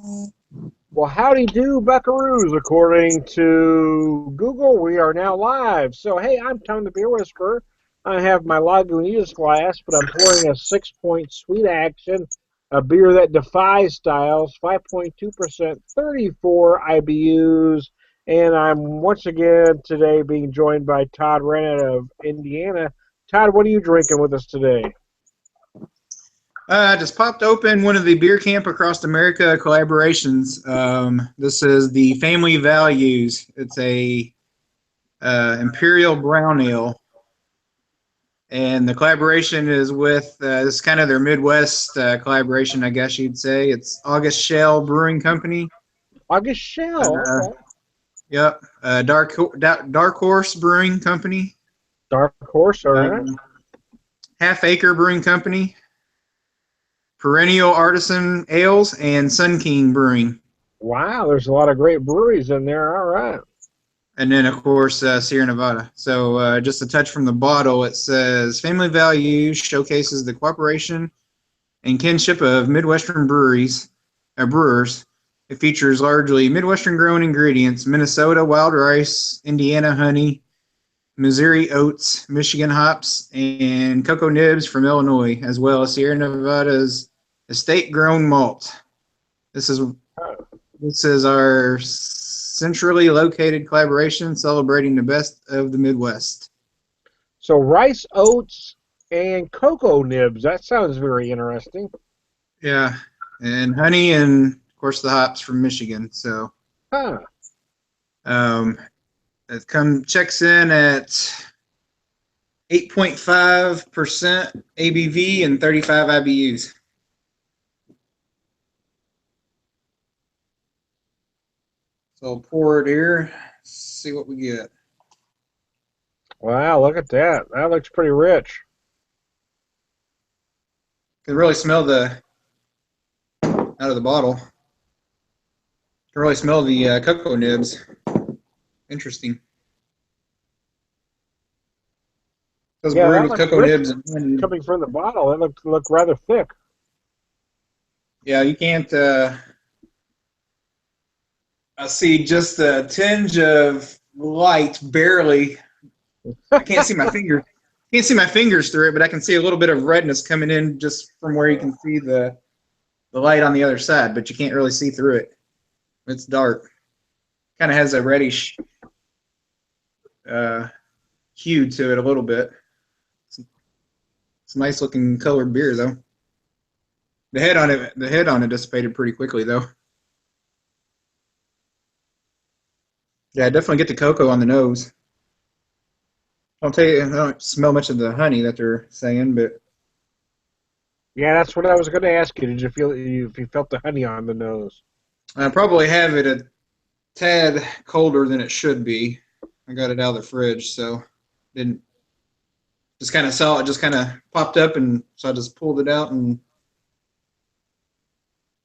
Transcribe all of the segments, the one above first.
Well, howdy do, buckaroos. According to Google, we are now live. So, hey, I'm Tom the Beer Whisperer. I have my Lagunitas glass, but I'm pouring a 6-point sweet action, a beer that defies styles, 5.2%, 34 IBUs. And I'm once again today being joined by Todd Renn of Indiana. Todd, what are you drinking with us today? I just popped open one of the Beer Camp Across America collaborations. This is the Family Values. It's a Imperial Brown Ale, and the collaboration is with this is kind of their Midwest collaboration, I guess you'd say. It's August Shell Brewing Company. August Shell, Uh, okay. yep, Dark Horse Brewing Company, Dark Horse, all right. um, Half Acre Brewing Company, Perennial Artisan Ales, and Sun King Brewing. Wow, there's a lot of great breweries in there. All right. And then, of course, Sierra Nevada. So just a touch from the bottle, it says, Family Values showcases the cooperation and kinship of Midwestern brewers. It features largely Midwestern grown ingredients, Minnesota wild rice, Indiana honey, Missouri oats, Michigan hops, and cocoa nibs from Illinois, as well as Sierra Nevada's estate grown malt. This is this is our centrally located collaboration celebrating the best of the Midwest. So rice, oats, and cocoa nibs. That sounds very interesting. Yeah, and honey, and of course the hops from Michigan. So Huh. um, it checks in at 8.5% ABV and 35 IBUs. So I'll pour it here. See what we get. Wow, look at that. That looks pretty rich. Can really smell the out of the bottle. Can really smell the cocoa nibs. Interesting. It was Yeah, brewed that with looks cocoa rich nibs and honey. coming from the bottle. That look rather thick. Yeah, you can't. I see just a tinge of light, barely. I can't see my finger. Can't see my fingers through it, but I can see a little bit of redness coming in just from where you can see the light on the other side, but you can't really see through it. It's dark. Kind of has a reddish uh, hue to it a little bit. It's a nice looking colored beer though. The head on it dissipated pretty quickly though. Yeah, I definitely get the cocoa on the nose. I'll tell you, I don't smell much of the honey that they're saying, but Yeah, that's what I was going to ask you. Did you feel if you felt the honey on the nose? I probably have it a tad colder than it should be. I got it out of the fridge, so didn't just kind of saw it just kind of popped up, and so I just pulled it out, and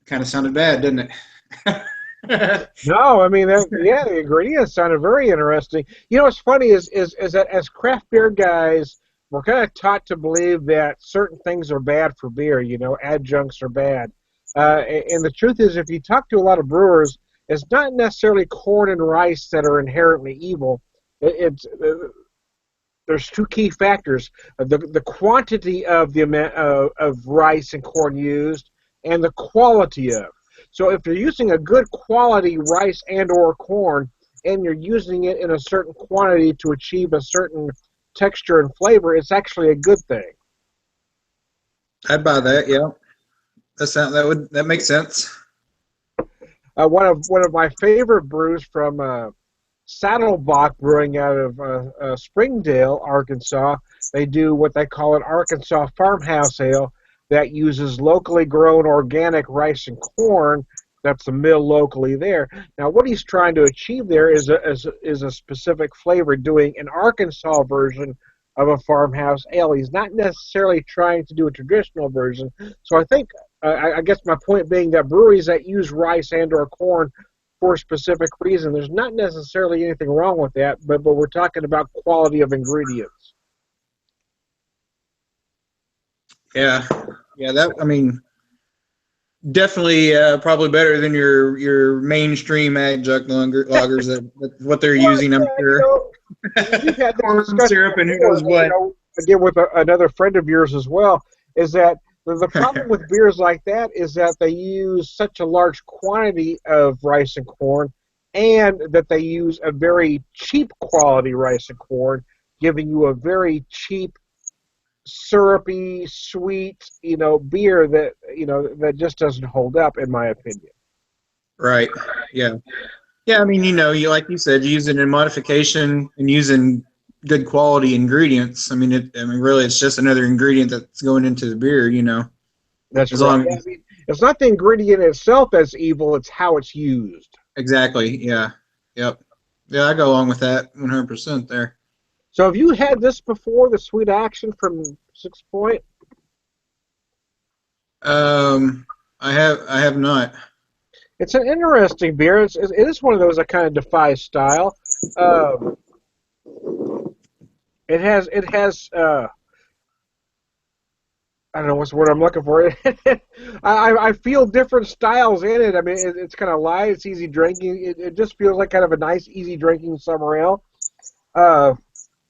it kind of sounded bad, didn't it? No, I mean yeah, the ingredients sounded very interesting. You know what's funny is that as craft beer guys, we're kind of taught to believe that certain things are bad for beer. You know, adjuncts are bad. And the truth is, if you talk to a lot of brewers, it's not necessarily corn and rice that are inherently evil. It's there's two key factors: the quantity of the amount of rice and corn used, and the quality of. So if you're using a good quality rice and or corn, and you're using it in a certain quantity to achieve a certain texture and flavor, it's actually a good thing. I'd buy that. Yeah, that makes sense. One of my favorite brews from Saddlebach Brewing out of Springdale, Arkansas. They do what they call an Arkansas farmhouse ale that uses locally grown organic rice and corn. That's the mill locally there. Now, what he's trying to achieve there is a specific flavor, doing an Arkansas version of a farmhouse ale. He's not necessarily trying to do a traditional version. So I think, I guess my point being that breweries that use rice and or corn for a specific reason. There's not necessarily anything wrong with that, but we're talking about quality of ingredients. Yeah, yeah. That I mean, definitely probably better than your mainstream adjunct lagers. That's what they're Well, using, I'm yeah, sure. we've had this Corn discussion syrup and who before. knows what. Again with another friend of yours as well, is that the problem with beers like that is that they use such a large quantity of rice and corn, and that they use a very cheap quality rice and corn, giving you a very cheap, syrupy, sweet, beer that that just doesn't hold up, in my opinion. Right. Yeah. Yeah. I mean, you like you said, using in modification and using good quality ingredients. I mean, really, it's just another ingredient that's going into the beer. That's As right. long Yeah, I as mean, it's not the ingredient itself that's evil; it's how it's used. exactly. Yeah. Yep. Yeah, I go along with that 100% there. So, have you had this before? The Sweet Action from Six Point. Um, I have not. It's an interesting beer. It is one of those that kind of defies style. Um, it has. I don't know what's the word I'm looking for. I feel different styles in it. I mean, it's kind of light. It's easy drinking. It just feels like kind of a nice, easy drinking summer ale. Uh,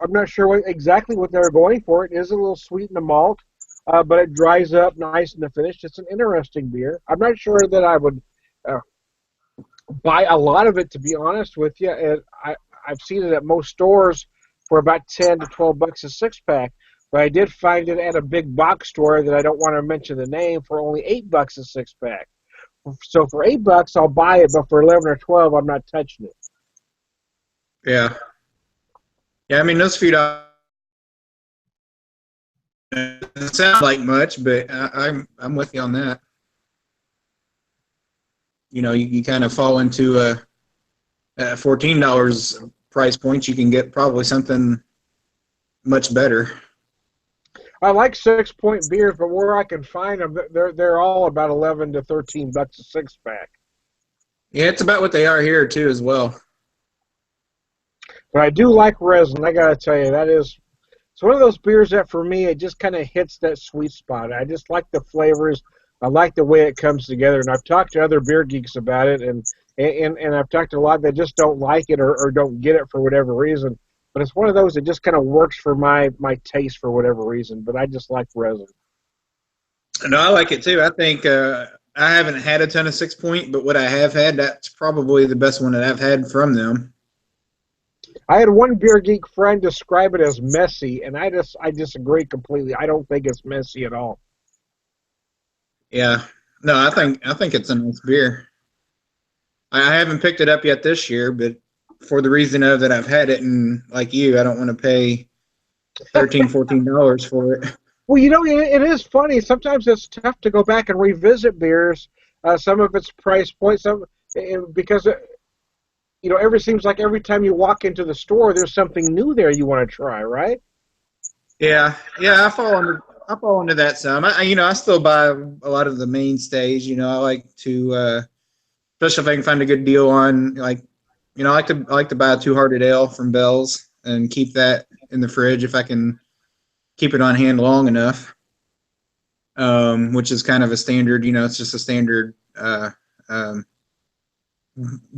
I'm not sure exactly what they're going for. It is a little sweet in the malt, but it dries up nice in the finish. It's an interesting beer. I'm not sure that I would uh, buy a lot of it, to be honest with you. I've seen it at most stores for about 10 to 12 bucks a six pack, but I did find it at a big box store that I don't want to mention the name for only 8 bucks a six pack. So for 8 bucks, I'll buy it, but for 11 or 12, I'm not touching it. Yeah. Yeah. I mean, those few dollars doesn't sound like much, but I'm with you on that. You kind of fall into a $14 price point. You can get probably something much better. I like 6 Point beers, but where I can find them, they're all about 11 to 13 bucks a six pack. Yeah, it's about what they are here too, as well. But I do like resin. I gotta tell you, it's one of those beers that for me it just kind of hits that sweet spot. I just like the flavors. I like the way it comes together, and I've talked to other beer geeks about it, and I've talked to a lot that just don't like it or don't get it for whatever reason. But it's one of those that just kind of works for my taste for whatever reason. But I just like resin. No, I like it too. I think I haven't had a ton of 6 Point, but what I have had, that's probably the best one that I've had from them. I had one beer geek friend describe it as messy, and I disagree completely. I don't think it's messy at all. Yeah. No, I think it's a nice beer. I haven't picked it up yet this year, but for the reason of that I've had it, and like you, I don't want to pay 13, $14 for it. Well, it is funny. Sometimes it's tough to go back and revisit beers. Some of its price point, because every seems like every time you walk into the store, there's something new there you want to try, right? Yeah, yeah, I fall into that some. I still buy a lot of the mainstays. I like to, especially if I can find a good deal on, like, I like to buy a Two Hearted Ale from Bell's and keep that in the fridge if I can keep it on hand long enough. Which is kind of a standard. It's just a standard um,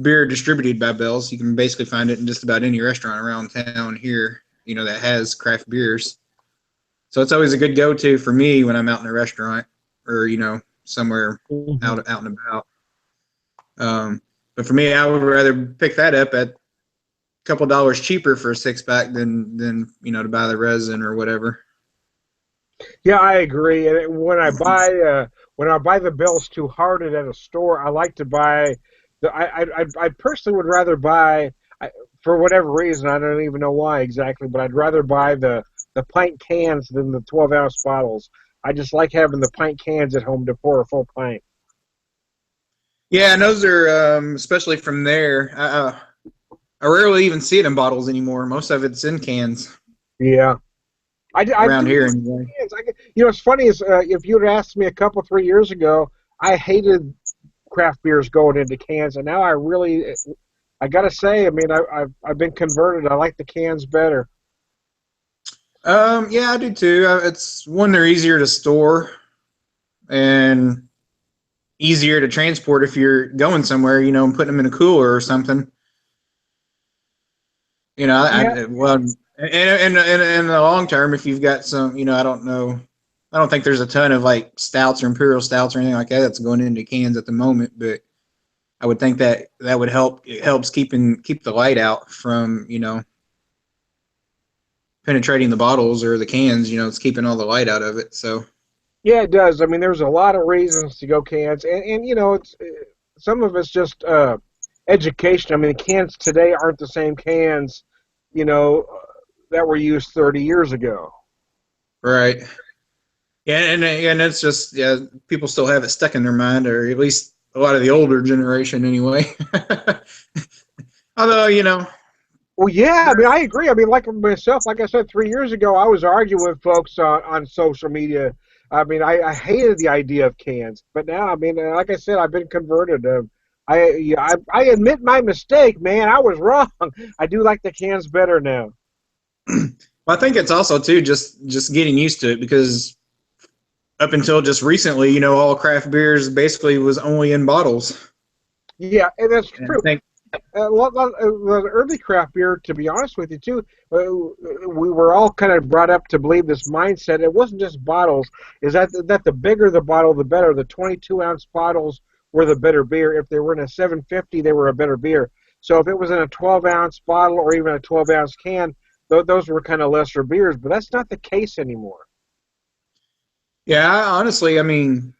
beer distributed by Bell's. You can basically find it in just about any restaurant around town here. That has craft beers. So it's always a good go-to for me when I'm out in a restaurant or somewhere Hmm. out and about. But for me, I would rather pick that up at a couple dollars cheaper for a six pack than to buy the resin or whatever. Yeah, I agree. And when I buy the Bell's Two Hearted at a store, I like to buy I personally would rather buy for whatever reason, I don't even know why exactly, but I'd rather buy the pint cans than the 12-ounce bottles. I just like having the pint cans at home to pour a full pint. Yeah, and those are especially from there. I rarely even see it in bottles anymore. Most of it's in cans Yeah. I around do here like anyway. cans. What's funny is if you had asked me a couple 3 years ago, I hated craft beers going into cans, and now I gotta say, I mean, I've been converted. I like the cans better. Yeah, I do too. It's one, they're easier to store, and easier to transport if you're going somewhere, you know, and putting them in a cooler or something. You know, Yeah, well, in the long term, if you've got some, you know, I don't know, I don't think there's a ton of like stouts or imperial stouts or anything like that that's going into cans at the moment, but I would think that that would help. It helps keep the light out from, you know, penetrating the bottles or the cans. You know, it's keeping all the light out of it. So yeah, it does. I mean, there's a lot of reasons to go cans, and you know, it's some of it's just education. I mean, the cans today aren't the same cans, you know, that were used 30 years ago. right, yeah, and it's just, yeah, people still have it stuck in their mind, or at least a lot of the older generation anyway. Although, you know, Well, yeah, I mean, I agree. I mean, like myself, like I said 3 years ago, I was arguing with folks on social media. I mean, I hated the idea of cans, but now, I mean, like I said, I've been converted. I admit my mistake, man. I was wrong. I do like the cans better now. I think it's also too just getting used to it, because up until just recently, you know, all craft beers basically was only in bottles. Yeah, and that's And I true. think, The early craft beer, to be honest with you, too, we were all kind of brought up to believe this mindset. It wasn't just bottles. Is that the bigger the bottle, the better. The 22-ounce bottles were the better beer. If they were in a 750, they were a better beer. So if it was in a 12-ounce bottle or even a 12-ounce can, those were kind of lesser beers. But that's not the case anymore. yeah, honestly, I mean,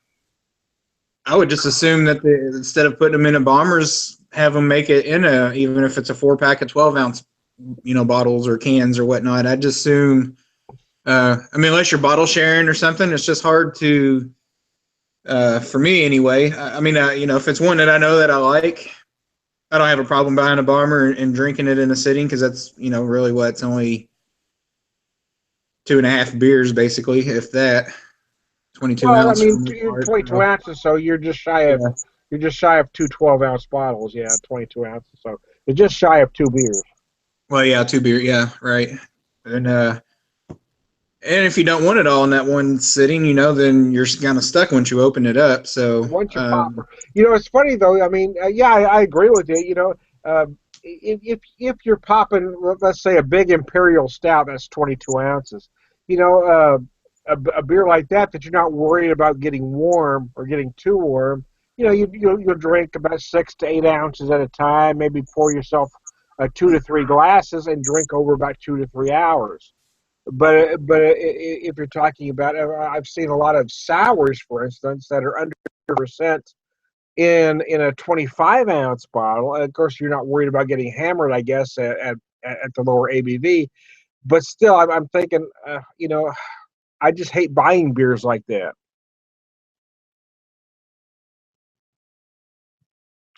I would just assume that instead of putting them in a bombers, have them make it in a, even if it's a 4 pack of 12-ounce, you know, bottles or cans or whatnot. I'd just assume, I mean, unless you're bottle sharing or something, it's just hard to, for me anyway. I mean, you know, if it's one that I know that I like, I don't have a problem buying a bomber and drinking it in a sitting, because that's, you know, really what, it's only 2.5 beers basically, if that, 22 Well, I ounce for mean, the most part. 22 So, ounces, so yeah. you're just shy of two 12-ounce bottles. Yeah, 22 ounces, so you're just shy of two beers. Well, yeah, 2 beer. Yeah, right. And and if you don't want it all in that one sitting, you know, then you're kind of stuck once you open it up. So, Once you pop her, you know, it's funny though. I mean, yeah, I agree with you. You know, if you're popping, let's say a big imperial stout that's 22 ounces, you know, a beer like that you're not worried about getting warm or getting too warm. You know, you'll drink about 6 to 8 ounces at a time. Maybe pour yourself 2 to 3 glasses and drink over about 2 to 3 hours. But if you're talking about, I've seen a lot of sours, for instance, that are under percent in a 25-ounce bottle. And of course, you're not worried about getting hammered, I guess, at the lower ABV. But still, I'm thinking, you know, I just hate buying beers like that.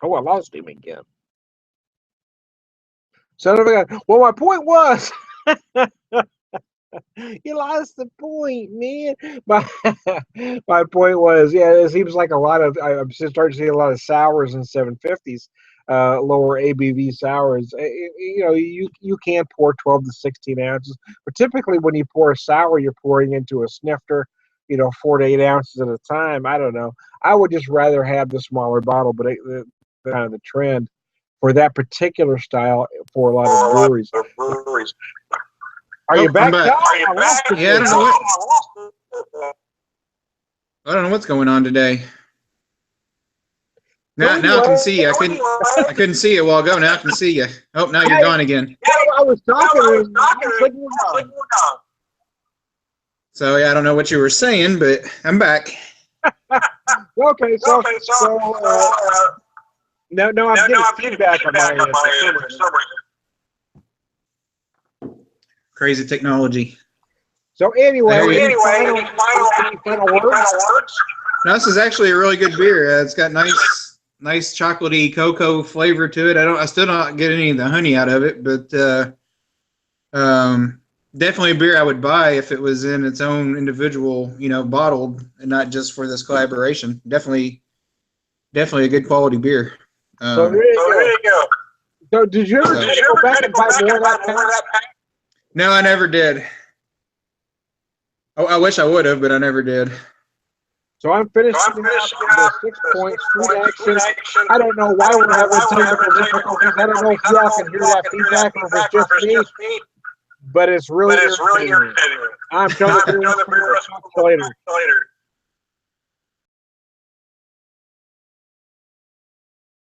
Oh, I lost him again. Son of a gun. Well, my point was, you lost the point, man. My my point was, yeah, it seems like a lot of I'm starting to see a lot of sours and 750s, lower ABV sours. You know, you can pour 12 to 16 ounces, but typically when you pour a sour, you're pouring into a snifter. You know, 4 to 8 ounces at a time. I don't know. I would just rather have the smaller bottle, but kind of the trend for that particular style for a lot of breweries. Are you oh, I'm back, Todd? back. I lost you Yeah, for a second. I don't know what's going on today. So Now I anyway, can see you. I couldn't see you a while ago. Now I can see you. Oh, now you're hey, gone again. I was talking and all of a sudden you're gone. So yeah, I don't know what you were saying, but I'm back. Okay, no, I'm getting feedback on my end for some reason. Crazy technology. So I hear anyway, you. any final words? No, this is actually a really good beer. It's got nice chocolatey cocoa flavor to it. I still don't get any of the honey out of it, but definitely a beer I would buy if it was in its own individual, you know, bottled, and not just for this collaboration. Definitely a good quality beer. So there you go. So did you ever So, try to go back and buy more of that pack? no, I never did. Oh, I wish I would have, but I never did. So I'm finishing up the 6 point street action. I don't know why we're having technical difficulties. I don't know if y'all can hear that feedback or if it's just me, but it's really irritating me. I'm Todd the Beer Whisperer. Talk to you later.